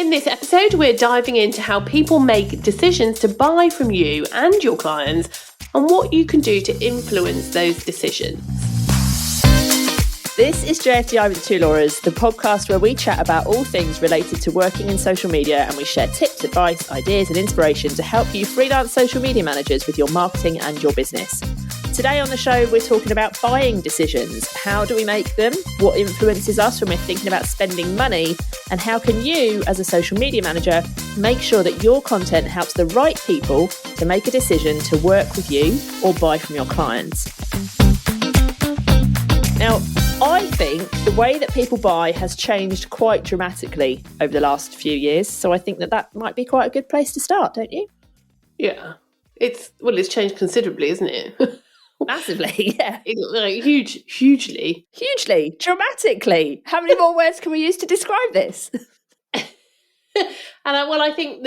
In this episode, we're diving into how people make decisions to buy from you and your clients and what you can do to influence those decisions. This is JFDI with the Two Lauras, the podcast where we chat about all things related to working in social media, and we share tips, advice, ideas and inspiration to help you freelance social media managers with your marketing and your business. Today on the show, we're talking about buying decisions. How do we make them? What influences us when we're thinking about spending money? And how can you, as a social media manager, make sure that your content helps the right people to make a decision to work with you or buy from your clients? Now, I think the way that people buy has changed quite dramatically over the last few years. So I think that might be quite a good place to start, don't you? Yeah. It's changed considerably, isn't it? Massively, yeah. Hugely. Hugely, dramatically. How many more words can we use to describe this? And I think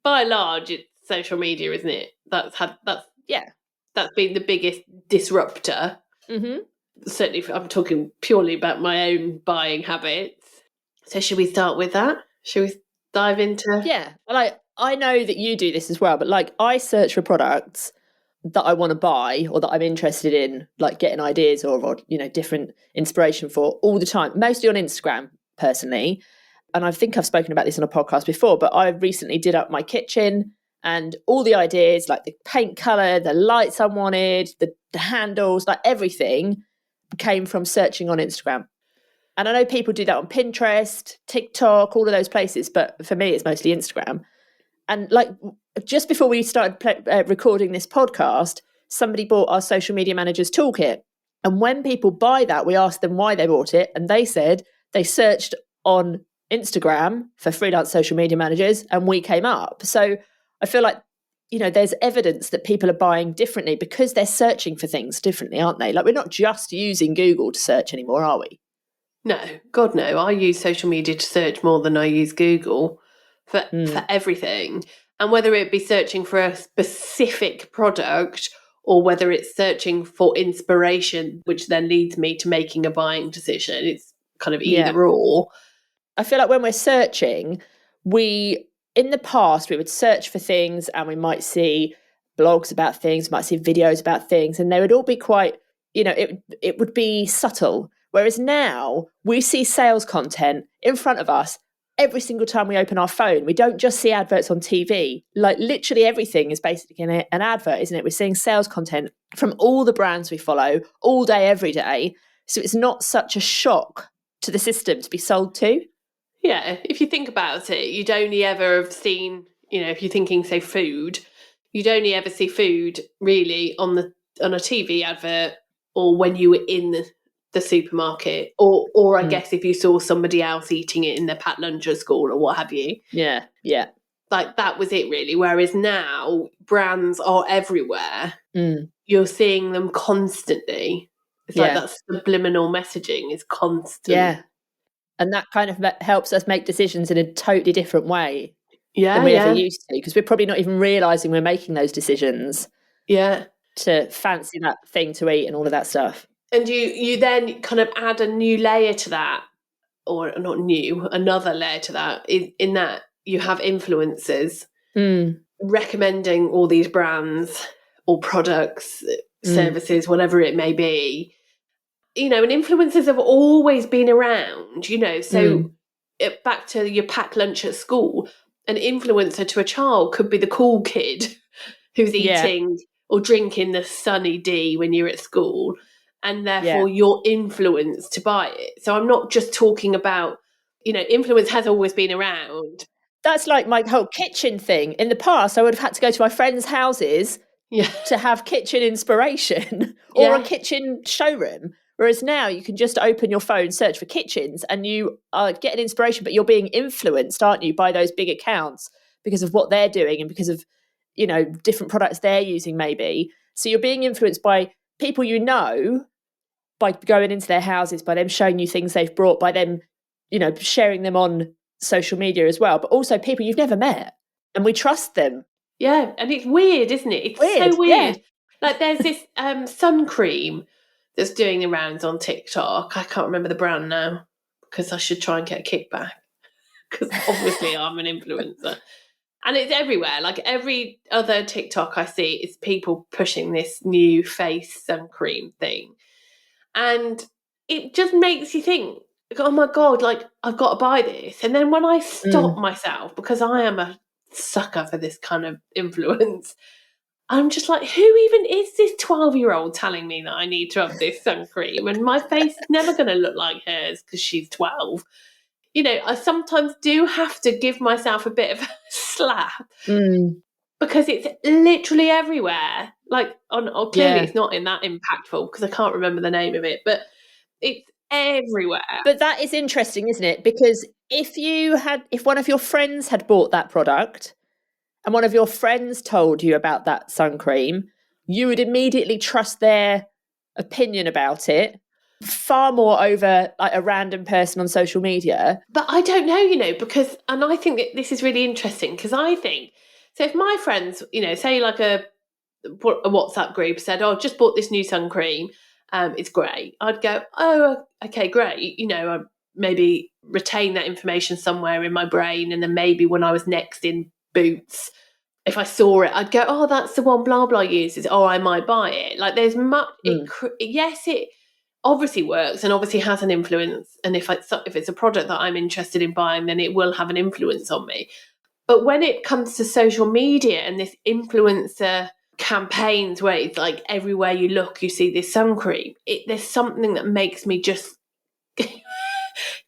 by and large, it's social media, isn't it? That's been the biggest disruptor. Mm-hmm. Certainly, if I'm talking purely about my own buying habits. So should we start with that? Should we dive into? Yeah, I know that you do this as well, but I search for products that I want to buy or that I'm interested in, getting ideas or different inspiration for all the time, mostly on Instagram personally. And I think I've spoken about this on a podcast before, but I recently did up my kitchen and all the ideas, like the paint colour, the lights I wanted, the handles, everything came from searching on Instagram. And I know people do that on Pinterest, TikTok, all of those places, but for me, it's mostly Instagram. And just before we started recording this podcast, somebody bought our social media managers toolkit. And when people buy that, we asked them why they bought it. And they said they searched on Instagram for freelance social media managers and we came up. So I feel like, there's evidence that people are buying differently because they're searching for things differently, aren't they? We're not just using Google to search anymore, are we? No, God, no. I use social media to search more than I use Google for everything. And whether it be searching for a specific product or whether it's searching for inspiration, which then leads me to making a buying decision, it's kind of either or. I feel like when we're searching, in the past, we would search for things and we might see blogs about things, might see videos about things, and they would all be quite, it would be subtle. Whereas now we see sales content in front of us every single time we open our phone. We don't just see adverts on TV. Literally everything is basically an advert, isn't it? We're seeing sales content from all the brands we follow all day, every day. So it's not such a shock to the system to be sold to. Yeah, if you think about it, you'd only ever have seen, if you're thinking, say, food, you'd only ever see food really on a TV advert or when you were in the supermarket or I guess if you saw somebody else eating it in their packed lunch at school or what have you. Yeah. That was it really. Whereas now brands are everywhere. You're seeing them constantly. It's like that subliminal messaging is constant. Yeah. And that kind of helps us make decisions in a totally different way than we ever used to, because we're probably not even realising we're making those decisions. Yeah. To fancy that thing to eat and all of that stuff. And you then kind of add a new layer to that, or not new, another layer to that, in that you have influencers recommending all these brands or products, services, whatever it may be. And influencers have always been around, so back to your packed lunch at school, an influencer to a child could be the cool kid who's eating or drinking the Sunny D when you're at school, and therefore you're influenced to buy it. So I'm not just talking about, influence has always been around. That's like my whole kitchen thing. In the past, I would have had to go to my friends' houses to have kitchen inspiration or a kitchen showroom. Whereas now you can just open your phone, search for kitchens, and you are getting inspiration, but you're being influenced, aren't you, by those big accounts because of what they're doing and because of, different products they're using maybe. So you're being influenced by people by going into their houses, by them showing you things they've brought, by them, sharing them on social media as well, but also people you've never met, and we trust them. Yeah, and it's weird, isn't it? It's so weird. Yeah. There's this sun cream that's doing the rounds on TikTok. I can't remember the brand now because I should try and get a kickback because obviously I'm an influencer. And it's everywhere. Like every other TikTok I see is people pushing this new face sun cream thing. And it just makes you think, oh my God, like I've got to buy this. And then when I stop myself, because I am a sucker for this kind of influence, I'm just like, who even is this 12-year-old telling me that I need to have this sun cream? And my face is never going to look like hers because she's 12. You know, I sometimes do have to give myself a bit of a slap because it's literally everywhere. Like, clearly it's not in that impactful because I can't remember the name of it, but it's everywhere. But that is interesting, isn't it? Because if one of your friends had bought that product and one of your friends told you about that sun cream, you would immediately trust their opinion about it far more over like a random person on social media. But I don't know, you know, because, and I think that this is really interesting because I think, so if my friends, you know, say like a WhatsApp group said, oh, I've just bought this new sun cream, it's great. I'd go, oh, okay, great. You know, I'd maybe retain that information somewhere in my brain. And then maybe when I was next in Boots, if I saw it, I'd go, oh, that's the one blah, blah uses. Oh, I might buy it. Like there's much, yes, it obviously works and obviously has an influence. And if it's a product that I'm interested in buying, then it will have an influence on me. But when it comes to social media and this influencer campaigns where it's like everywhere you look, you see this sun cream, there's something that makes me just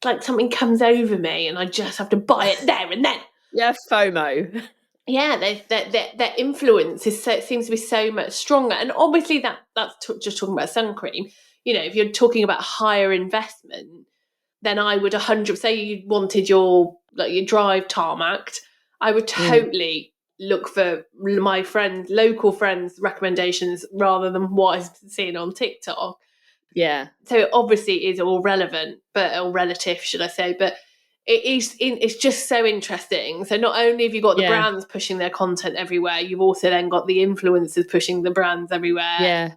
like something comes over me and I just have to buy it there and then. Yeah, FOMO. Yeah, their influence seems to be so much stronger. And obviously that's just talking about sun cream. You know, if you're talking about higher investment, then I would 100%, say you wanted your drive tarmacked, I would totally look for my local friends' recommendations rather than what I'm seeing on TikTok. Yeah. So it obviously is all relevant, or relative, should I say, but it's just so interesting. So not only have you got the brands pushing their content everywhere, you've also then got the influencers pushing the brands everywhere. Yeah.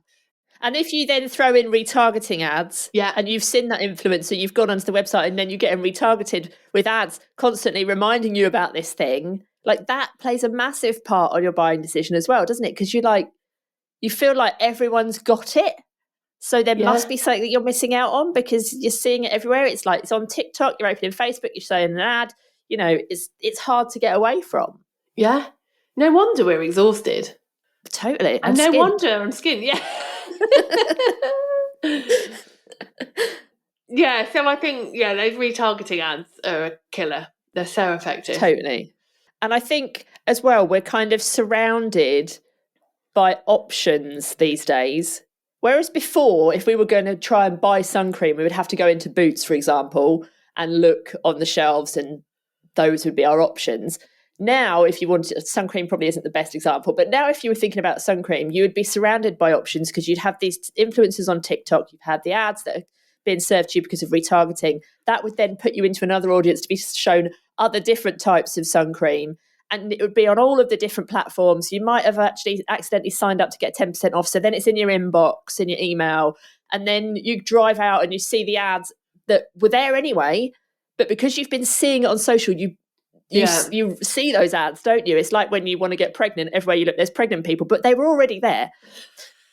And if you then throw in retargeting ads, and you've seen that influencer, you've gone onto the website and then you get them retargeted with ads constantly reminding you about this thing, like that plays a massive part on your buying decision as well, doesn't it? Because you feel like everyone's got it. So there must be something that you're missing out on because you're seeing it everywhere. It's like it's on TikTok, you're opening Facebook, you're showing an ad. You know, it's hard to get away from. Yeah. No wonder we're exhausted. Totally. And no wonder I'm skinned. Yeah. Yeah, so I think, those retargeting ads are a killer. They're so effective. Totally. And I think as well, we're kind of surrounded by options these days. Whereas before, if we were going to try and buy sun cream, we would have to go into Boots, for example, and look on the shelves and those would be our options. Now, if you wanted, sun cream probably isn't the best example, but now if you were thinking about sun cream, you would be surrounded by options because you'd have these influencers on TikTok, you've had the ads that are being served to you because of retargeting. That would then put you into another audience to be shown other different types of sun cream. And it would be on all of the different platforms. You might have actually accidentally signed up to get 10% off. So then it's in your inbox, in your email. And then you drive out and you see the ads that were there anyway. But because you've been seeing it on social, you see those ads, don't you? It's like when you want to get pregnant, everywhere you look, there's pregnant people, but they were already there.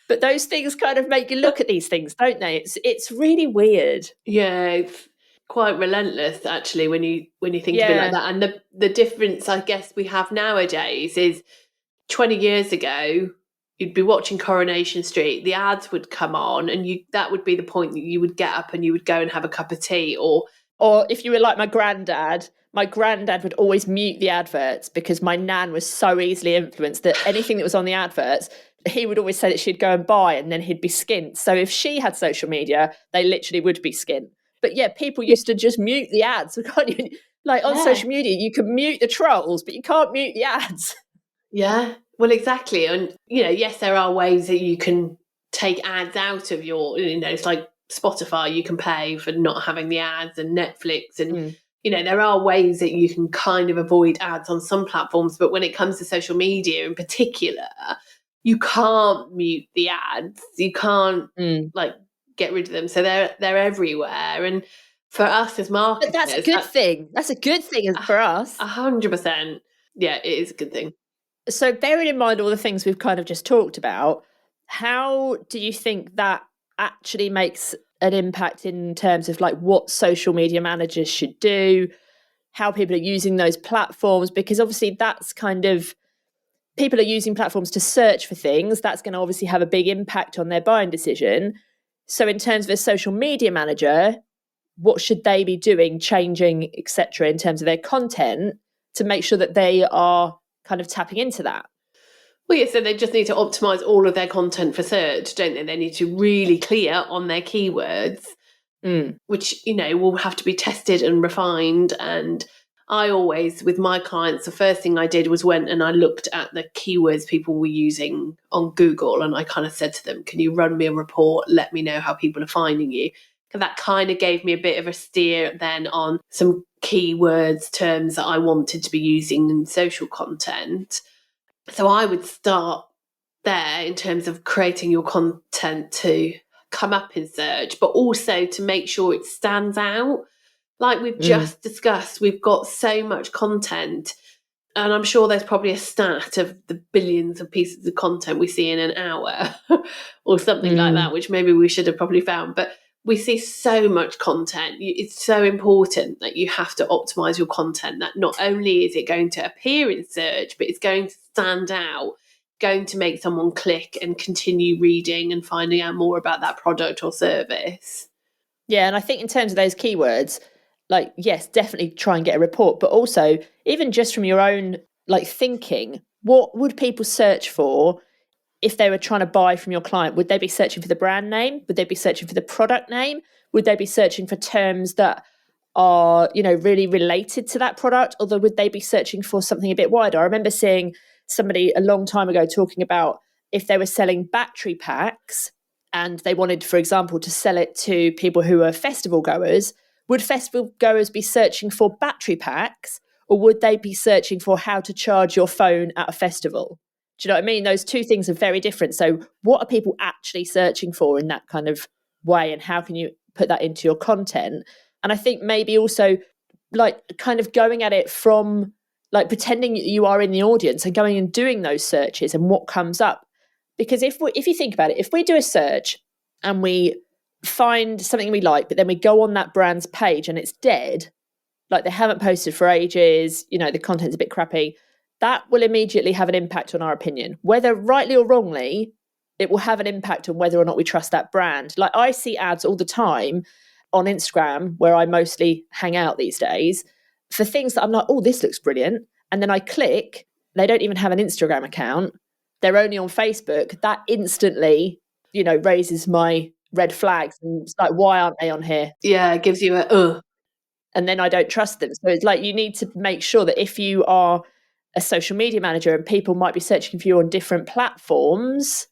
But those things kind of make you look at these things, don't they? It's really weird. Yeah, it's quite relentless actually when you think of it like that. And the difference I guess we have nowadays is 20 years ago you'd be watching Coronation Street, the ads would come on and that would be the point that you would get up and you would go and have a cup of tea. Or if you were like my granddad would always mute the adverts because my nan was so easily influenced that anything that was on the adverts, he would always say that she'd go and buy and then he'd be skint. So if she had social media, they literally would be skint. But yeah, people used to just mute the ads. Can't you? Like on social media, you can mute the trolls, but you can't mute the ads. Yeah, well, exactly. And, yes, there are ways that you can take ads out of your, it's like Spotify, you can pay for not having the ads, and Netflix. And, there are ways that you can kind of avoid ads on some platforms. But when it comes to social media in particular, you can't mute the ads. You can't get rid of them. So they're everywhere. And for us as marketers. But that's a good thing. That's a good thing for us. 100%. Yeah, it is a good thing. So bearing in mind all the things we've kind of just talked about, how do you think that actually makes an impact in terms of like what social media managers should do, how people are using those platforms? Because obviously that's kind of, people are using platforms to search for things. That's going to obviously have a big impact on their buying decision. So in terms of a social media manager, what should they be doing, changing, etc., in terms of their content to make sure that they are kind of tapping into that? Well, yeah, so they just need to optimize all of their content for search, don't they? They need to really clear on their keywords, which, will have to be tested and refined. And I always, with my clients, the first thing I did was went and I looked at the keywords people were using on Google. And I kind of said to them, can you run me a report? Let me know how people are finding you. And that kind of gave me a bit of a steer then on some keywords, terms that I wanted to be using in social content. So I would start there in terms of creating your content to come up in search, but also to make sure it stands out. Like we've just discussed, we've got so much content, and I'm sure there's probably a stat of the billions of pieces of content we see in an hour or something like that, which maybe we should have probably found. But we see so much content. It's so important that you have to optimize your content, that not only is it going to appear in search, but it's going to stand out, going to make someone click and continue reading and finding out more about that product or service. Yeah, and I think in terms of those keywords, like, yes, definitely try and get a report, but also even just from your own like thinking, what would people search for if they were trying to buy from your client? Would they be searching for the brand name? Would they be searching for the product name? Would they be searching for terms that are, really related to that product? Or would they be searching for something a bit wider? I remember seeing somebody a long time ago talking about if they were selling battery packs and they wanted, for example, to sell it to people who are festival goers, would festival goers be searching for battery packs, or would they be searching for how to charge your phone at a festival? Do you know what I mean? Those two things are very different. So what are people actually searching for in that kind of way, and how can you put that into your content? And I think maybe also like kind of going at it from like pretending you are in the audience and going and doing those searches and what comes up. Because if you think about it, if we do a search and we find something we like, but then we go on that brand's page and it's dead, like they haven't posted for ages, the content's a bit crappy, that will immediately have an impact on our opinion. Whether rightly or wrongly, it will have an impact on whether or not we trust that brand. Like I see ads all the time on Instagram, where I mostly hang out these days, for things that I'm like, oh, this looks brilliant. And then I click, they don't even have an Instagram account. They're only on Facebook. That instantly, raises my red flags. And it's like, why aren't they on here? Yeah, it gives you and then I don't trust them. So it's like you need to make sure that if you are a social media manager and people might be searching for you on different platforms,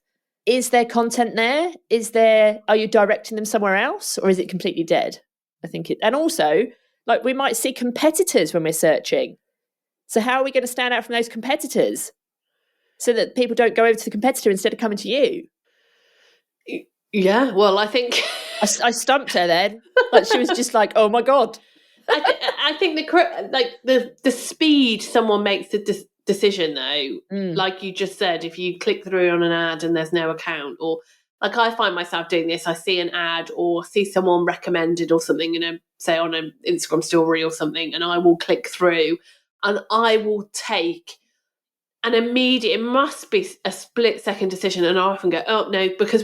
is there content there? Are you directing them somewhere else, or is it completely dead? I think and also like we might see competitors when we're searching. So how are we going to stand out from those competitors so that people don't go over to the competitor instead of coming to you? Yeah, well, I think I stumped her then. Like she was just like, oh my God. I think the speed someone makes the decision though, like you just said, if you click through on an ad and there's no account, or like I find myself doing this, I see an ad or see someone recommended or something, say on an Instagram story or something, and I will click through and I will take an immediate, it must be a split second decision, and I often go, oh no, because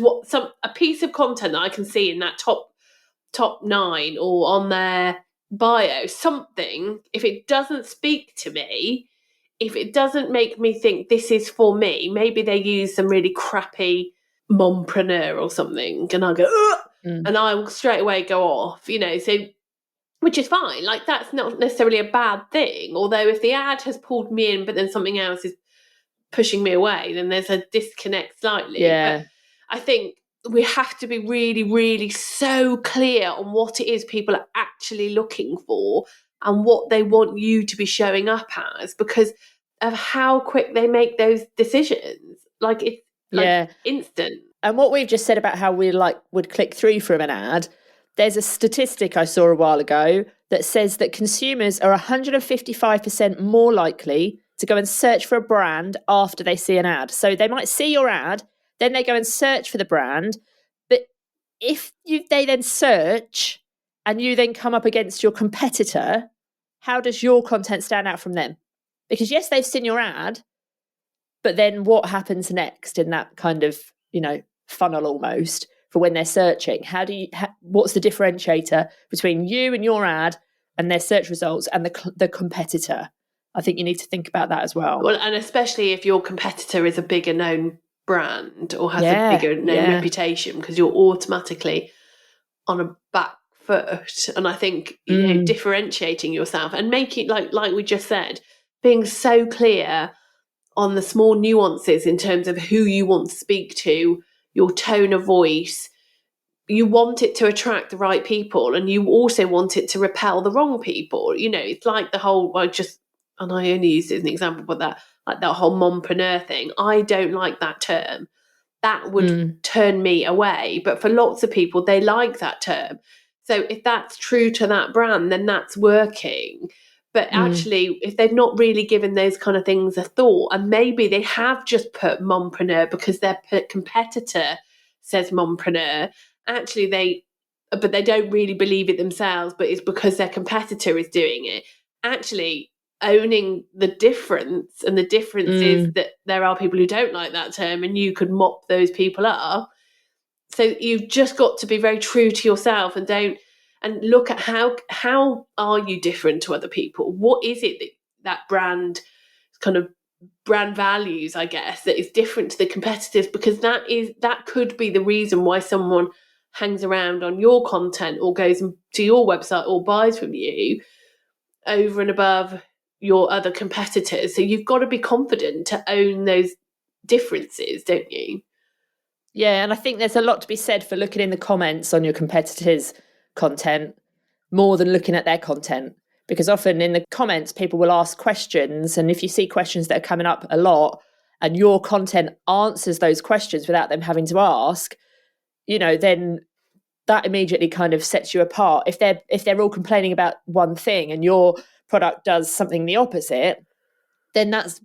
a piece of content that I can see in that top 9 or on their bio, something, if it doesn't speak to me, if it doesn't make me think this is for me, maybe they use some really crappy mompreneur or something, and I'll go, and I will straight away go off, so, which is fine. Like, that's not necessarily a bad thing. Although if the ad has pulled me in, but then something else is pushing me away, then there's a disconnect slightly. Yeah. But I think we have to be really, really so clear on what it is people are actually looking for and what they want you to be showing up as, because of how quick they make those decisions. Like it's instant. And what we've just said about how we would click through from an ad, there's a statistic I saw a while ago that says that consumers are 155% more likely to go and search for a brand after they see an ad. So they might see your ad, then they go and search for the brand. But if they then search and you then come up against your competitor, how does your content stand out from them? Because yes, they've seen your ad, but then what happens next in that kind of, funnel almost for when they're searching? What's the differentiator between you and your ad and their search results and the competitor? I think you need to think about that as well. Well, and especially if your competitor is a bigger known brand or has a bigger known reputation, because you're automatically on a back foot. And I think differentiating yourself and making like we just said, being so clear on the small nuances in terms of who you want to speak to, your tone of voice. You want it to attract the right people, and you also want it to repel the wrong people. It's like the whole, and I only use it as an example, but that whole mompreneur thing. I don't like that term. That would turn me away. But for lots of people, they like that term. So if that's true to that brand, then that's working. But actually, if they've not really given those kind of things a thought, and maybe they have just put mompreneur because their competitor says mompreneur, actually they don't really believe it themselves, but it's because their competitor is doing it. Actually, owning the difference, and the difference is that there are people who don't like that term, and you could mop those people up. So you've just got to be very true to yourself and look at how are you different to other people? What is it that brand kind of brand values, I guess, that is different to the competitors? Because that could be the reason why someone hangs around on your content or goes to your website or buys from you over and above your other competitors. So you've got to be confident to own those differences, don't you? Yeah, and I think there's a lot to be said for looking in the comments on your competitors' content more than looking at their content, because often in the comments people will ask questions, and if you see questions that are coming up a lot and your content answers those questions without them having to ask, then that immediately kind of sets you apart. If they're all complaining about one thing and your product does something the opposite, then that's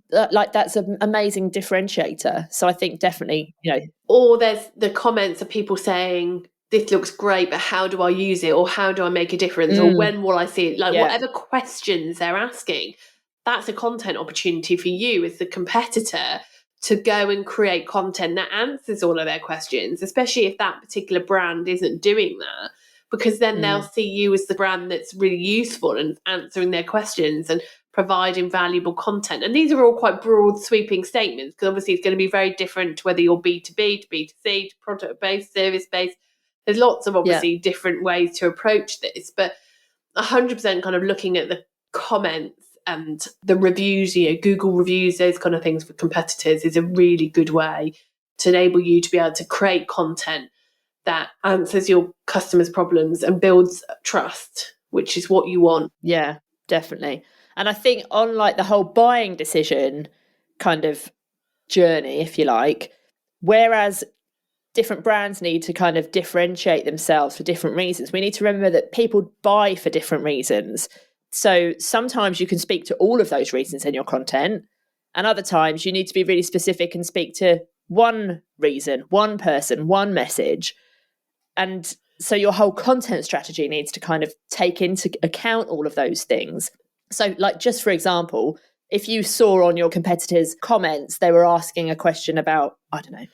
an amazing differentiator. So I think definitely, Or there's the comments of people saying, this looks great, but how do I use it? Or how do I make a difference? Or when will I see it? Whatever questions they're asking, that's a content opportunity for you as the competitor to go and create content that answers all of their questions, especially if that particular brand isn't doing that, because then they'll see you as the brand that's really useful and answering their questions and providing valuable content. And these are all quite broad, sweeping statements, because obviously it's going to be very different to whether you're B2B, to B2C, to product-based, service-based. There's lots of obviously different ways to approach this, but 100% kind of looking at the comments and the reviews, Google reviews, those kind of things for competitors is a really good way to enable you to be able to create content that answers your customers' problems and builds trust, which is what you want. Yeah, definitely. And I think on the whole buying decision kind of journey, if you like, whereas different brands need to kind of differentiate themselves for different reasons, we need to remember that people buy for different reasons. So sometimes you can speak to all of those reasons in your content, and other times you need to be really specific and speak to one reason, one person, one message. And so your whole content strategy needs to kind of take into account all of those things. So just for example, if you saw on your competitors' comments, they were asking a question about, I don't know,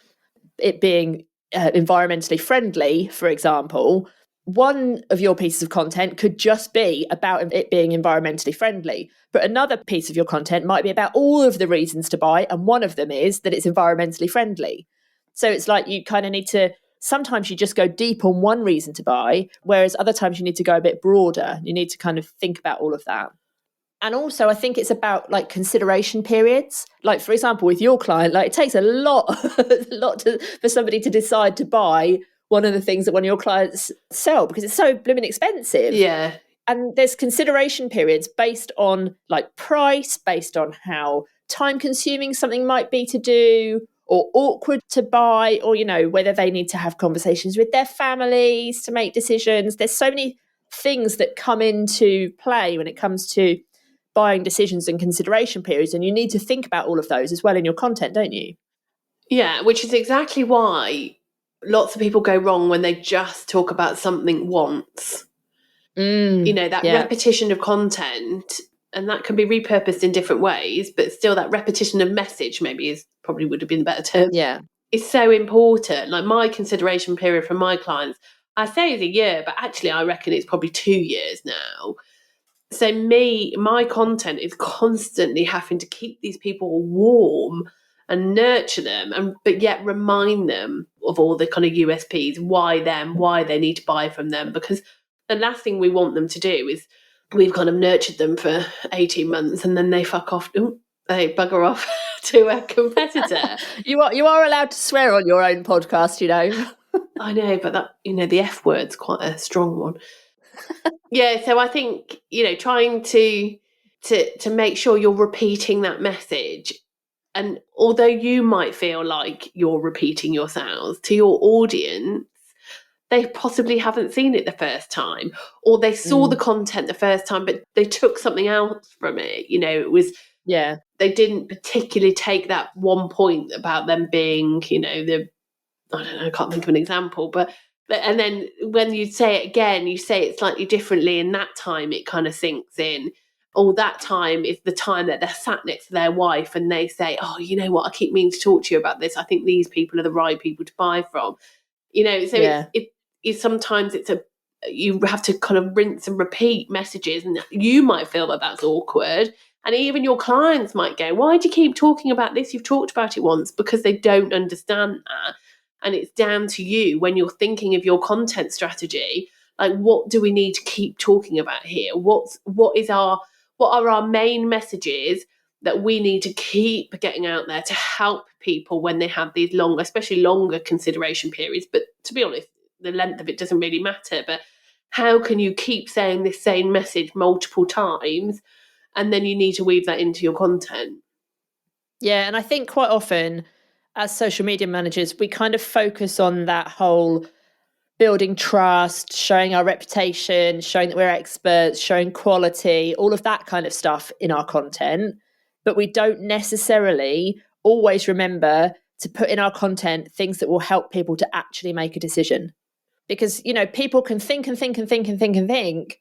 it being environmentally friendly, for example, one of your pieces of content could just be about it being environmentally friendly, but another piece of your content might be about all of the reasons to buy, and one of them is that it's environmentally friendly. So it's you kind of need to, sometimes you just go deep on one reason to buy, whereas other times you need to go a bit broader. You need to kind of think about all of that. And also, I think it's about consideration periods. For example, with your client, it takes a lot for somebody to decide to buy one of the things that one of your clients sell, because it's so blooming expensive. Yeah. And there's consideration periods based on price, based on how time consuming something might be to do, or awkward to buy, or, you know, whether they need to have conversations with their families to make decisions. There's so many things that come into play when it comes to buying decisions and consideration periods, and you need to think about all of those as well in your content, don't you? Yeah, which is exactly why lots of people go wrong when they just talk about something once. You know, that repetition of content, and that can be repurposed in different ways, but still that repetition of message maybe probably would have been a better term. Yeah. It's so important. Like my consideration period for my clients, I say is a year, but actually I reckon it's probably 2 years now. So my content is constantly having to keep these people warm and nurture them, but yet remind them of all the kind of USPs, why they need to buy from them. Because the last thing we want them to do is we've kind of nurtured them for 18 months and then they fuck off, they bugger off to a competitor. You are allowed to swear on your own podcast, you know. I know, but that, you know, the F word's quite a strong one. Yeah, so I think, you know, trying to make sure you're repeating that message. And although you might feel like you're repeating yourselves, to your audience, they possibly haven't seen it the first time, or they saw the content the first time, but they took something else from it. You know, it was, they didn't particularly take that one point about them being, you know, I don't know, I can't think of an example, but and then when you say it again, you say it slightly differently, and that time it kind of sinks in. Or that time is the time that they're sat next to their wife and they say, oh, you know what, I keep meaning to talk to you about this. I think these people are the right people to buy from. You know, so it's sometimes you have to kind of rinse and repeat messages, and you might feel that that's awkward. And even your clients might go, why do you keep talking about this? You've talked about it once, because they don't understand that. And it's down to you when you're thinking of your content strategy, like, what do we need to keep talking about here? What are our main messages that we need to keep getting out there to help people when they have these especially longer consideration periods? But to be honest, the length of it doesn't really matter. But how can you keep saying this same message multiple times? And then you need to weave that into your content. Yeah, and I think quite often as social media managers, we kind of focus on that whole building trust, showing our reputation, showing that we're experts, showing quality, all of that kind of stuff in our content. But we don't necessarily always remember to put in our content things that will help people to actually make a decision. Because, you know, people can think and think and think and think and think,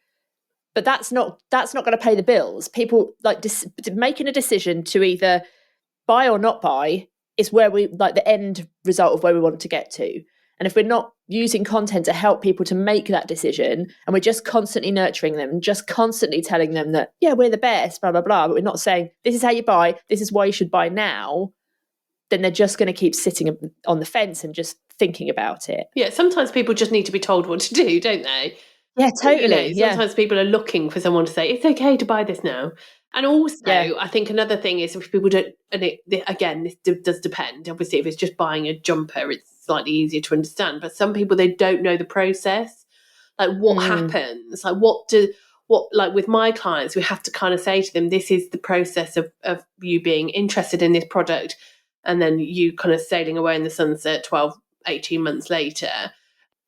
but that's not going to pay the bills. People like making a decision to either buy or not buy is where we like the end result of where we want to get to. And if we're not using content to help people to make that decision, and we're just constantly nurturing them, just constantly telling them that, yeah, we're the best, blah, blah, blah, but we're not saying, this is how you buy, this is why you should buy now, then they're just going to keep sitting on the fence and just thinking about it. Yeah, sometimes people just need to be told what to do, don't they? Yeah, totally. You know, sometimes people are looking for someone to say, it's okay to buy this now. And also, I think another thing is if people don't, and again, this does depend. Obviously, if it's just buying a jumper, it's slightly easier to understand. But some people, they don't know the process. Like what happens? Like like with my clients, we have to kind of say to them, this is the process of you being interested in this product. And then you kind of sailing away in the sunset 12, 18 months later.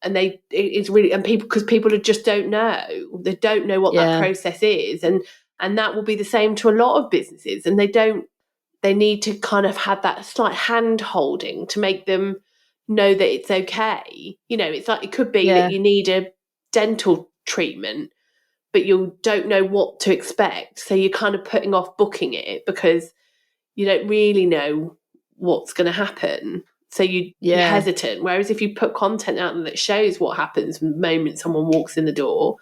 And it's really, and because people just don't know. They don't know what that process is. And that will be the same to a lot of businesses. And they need to kind of have that slight hand holding to make them know that it's okay. You know, it's like, it could be that you need a dental treatment, but you don't know what to expect. So you're kind of putting off booking it because you don't really know what's going to happen. So you're hesitant. Whereas if you put content out there that shows what happens from the moment someone walks in the door,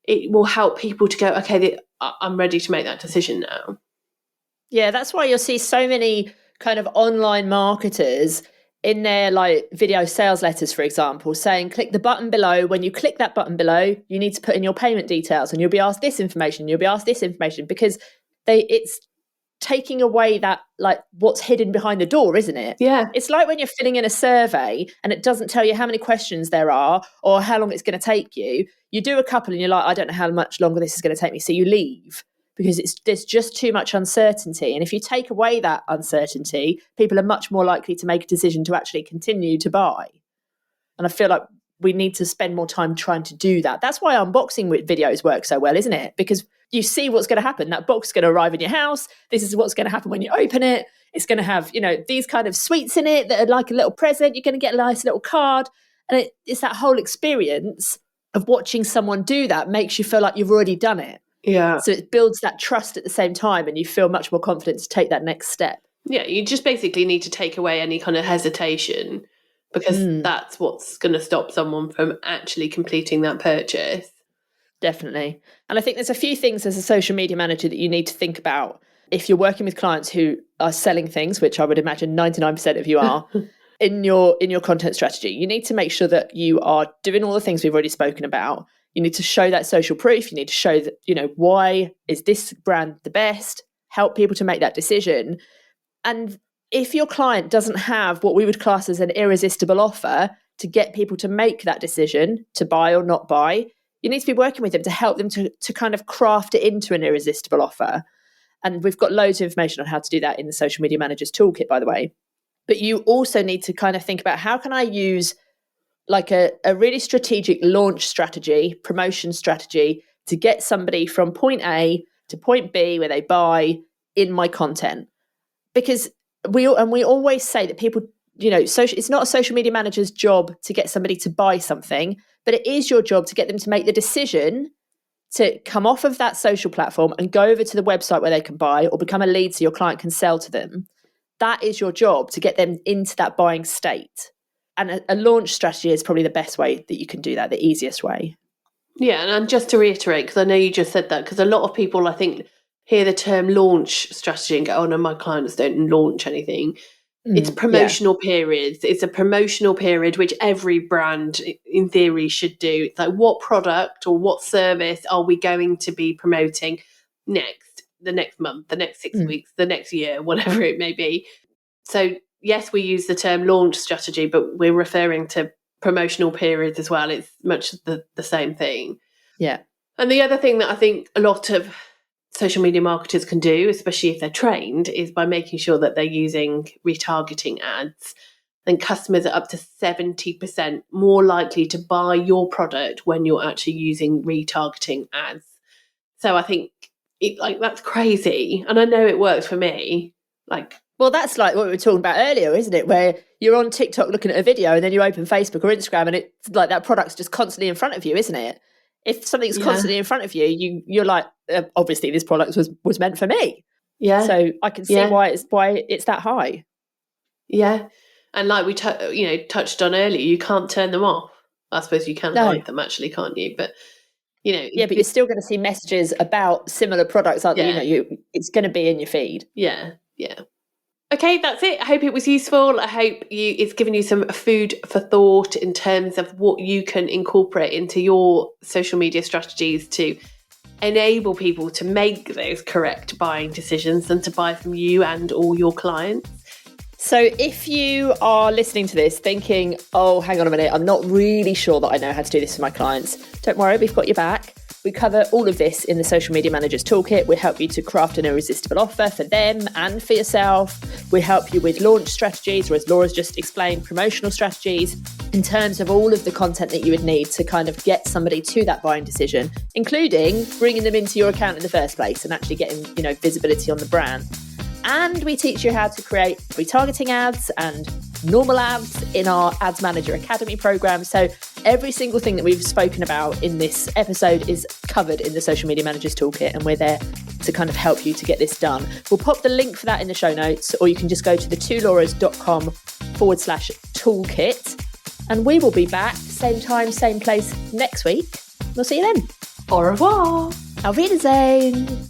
it will help people to go, okay, I'm ready to make that decision now. Yeah, that's why you'll see so many kind of online marketers in their like video sales letters, for example, saying, click the button below. When you click that button below, you need to put in your payment details and you'll be asked this information, you'll be asked this information, because it's taking away that like what's hidden behind the door, isn't it? Yeah. It's like when you're filling in a survey and it doesn't tell you how many questions there are or how long it's going to take you. You do a couple and you're like, I don't know how much longer this is going to take me. So you leave. because there's just too much uncertainty. And if you take away that uncertainty, people are much more likely to make a decision to actually continue to buy. And I feel like we need to spend more time trying to do that. That's why unboxing videos work so well, isn't it? Because you see what's going to happen. That box is going to arrive in your house. This is what's going to happen when you open it. It's going to have, these kind of sweets in it that are like a little present. You're going to get a nice little card. And it's that whole experience of watching someone do that makes you feel like you've already done it. Yeah. So it builds that trust at the same time, and you feel much more confident to take that next step. Yeah, you just basically need to take away any kind of hesitation, because that's what's going to stop someone from actually completing that purchase. Definitely. And I think there's a few things as a social media manager that you need to think about if you're working with clients who are selling things, which I would imagine 99% of you are, in your content strategy. You need to make sure that you are doing all the things we've already spoken about. You need to show that social proof. You need to show that, why is this brand the best? Help people to make that decision. And if your client doesn't have what we would class as an irresistible offer to get people to make that decision to buy or not buy, you need to be working with them to help them to kind of craft it into an irresistible offer. And we've got loads of information on how to do that in the Social Media Manager's Toolkit, by the way. But you also need to kind of think about, how can I use like a really strategic launch strategy, promotion strategy, to get somebody from point A to point B where they buy in my content? Because we always say that people, it's not a social media manager's job to get somebody to buy something, but it is your job to get them to make the decision to come off of that social platform and go over to the website where they can buy, or become a lead so your client can sell to them. That is your job, to get them into that buying state. And a launch strategy is probably the best way that you can do that, the easiest way. Yeah, and just to reiterate, because I know you just said that, because a lot of people, I think, hear the term launch strategy and go, oh no, my clients don't launch anything. It's promotional periods. It's a promotional period, which every brand in theory should do. It's like, what product or what service are we going to be promoting the next month, the next 6 weeks, the next year, whatever it may be. So yes, we use the term launch strategy, but we're referring to promotional periods as well. It's much the same thing. Yeah. And the other thing that I think a lot of social media marketers can do, especially if they're trained, is by making sure that they're using retargeting ads. And customers are up to 70% more likely to buy your product when you're actually using retargeting ads. So I think that's crazy. And I know it works for me. Well, that's like what we were talking about earlier, isn't it? Where you're on TikTok looking at a video and then you open Facebook or Instagram and it's like that product's just constantly in front of you, isn't it? If something's constantly in front of you, you're like, obviously this product was meant for me. Yeah. So I can see why it's that high. Yeah. And like we touched on earlier, you can't turn them off. I suppose you can hide them actually, can't you? But yeah, but you're still going to see messages about similar products, aren't you? It's going to be in your feed. Yeah. Yeah. Okay, that's it. I hope it was useful. I hope it's given you some food for thought in terms of what you can incorporate into your social media strategies to enable people to make those correct buying decisions and to buy from you and all your clients. So if you are listening to this thinking, oh, hang on a minute, I'm not really sure that I know how to do this for my clients, don't worry, we've got your back. We cover all of this in the Social Media Manager's Toolkit. We help you to craft an irresistible offer for them and for yourself. We help you with launch strategies, or as Laura's just explained, promotional strategies, in terms of all of the content that you would need to kind of get somebody to that buying decision, including bringing them into your account in the first place and actually getting, visibility on the brand. And we teach you how to create retargeting ads and normal ads in our Ads Manager Academy program. So every single thing that we've spoken about in this episode is covered in the Social Media Manager's Toolkit, and we're there to kind of help you to get this done. We'll pop the link for that in the show notes, or you can just go to thetwolauras.com/toolkit, and we will be back same time, same place next week. We'll see you then. Au revoir. Auf Wiedersehen.